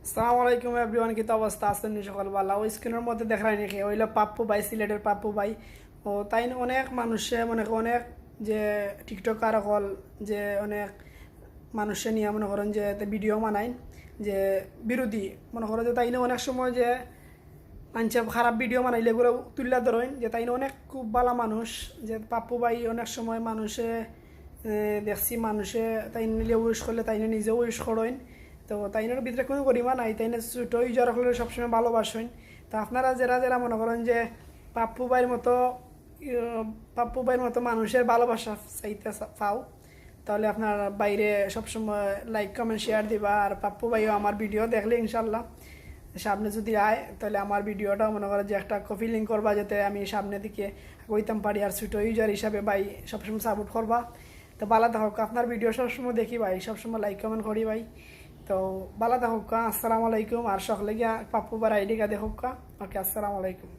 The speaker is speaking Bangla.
আসসালামু আলাইকুম এভরিওয়ান, কি তো অবস্থা আছেন সকালবেলা? ওই স্ক্রিনের মধ্যে দেখায় নাকি ওইলো পাপ্পু ভাই, সিলেটের পাপ্পু ভাই। ও তাই না, অনেক মানুষে মনে করেন অনেক যে টিকটকার হল, যে অনেক মানুষে নিয়ে মনে করেন যে ভিডিও বানায়, যে বিরোধী মনে করেন যে তাই না অনেক সময় যে মানুষে খারাপ ভিডিও বানাইলে এগুলো তুললা ধরেন যে তাই না অনেক খুব ভালো মানুষ। যে পাপ্পু ভাই অনেক সময় মানুষে দেখছি মানুষে তাই নিলে উইশ করলে তাই নিজেও উইশ করেন। তো তাইনের ভিতরে কোনো গরিমা নাই, তাইনে ছোটো ইউজার হলে সবসময় ভালোবাসেন। তো আপনারা যারা যারা মনে করেন যে পাপ্পু ভাইয়ের মতো পাপ্পু ভাইয়ের মতো মানুষের ভালোবাসা চাইতে পাও, তাহলে আপনার বাইরে সবসময় লাইক কমেন্ট শেয়ার দিবা। আর পাপ্পু ভাইও আমার ভিডিও দেখলে ইনশাল্লাহ সামনে যদি আয়, তাহলে আমার ভিডিওটা মনে করে যে একটা কপি লিঙ্ক করবা, যাতে আমি সামনে দিকে কইতাম পারি। আর ছোটো ইউজার হিসাবে ভাই সবসময় সাপোর্ট করবা। তো ভালো থাকুক, আপনার ভিডিও সবসময় দেখি ভাই, সবসময় লাইক কমেন্ট করি ভাই। তো ভালো থাকুক, আসসালামু আলাইকুম। আর সকলে গিয়া পাপ্পু বার আইডি গা দেখুক। ওকে, আসসালামু আলাইকুম।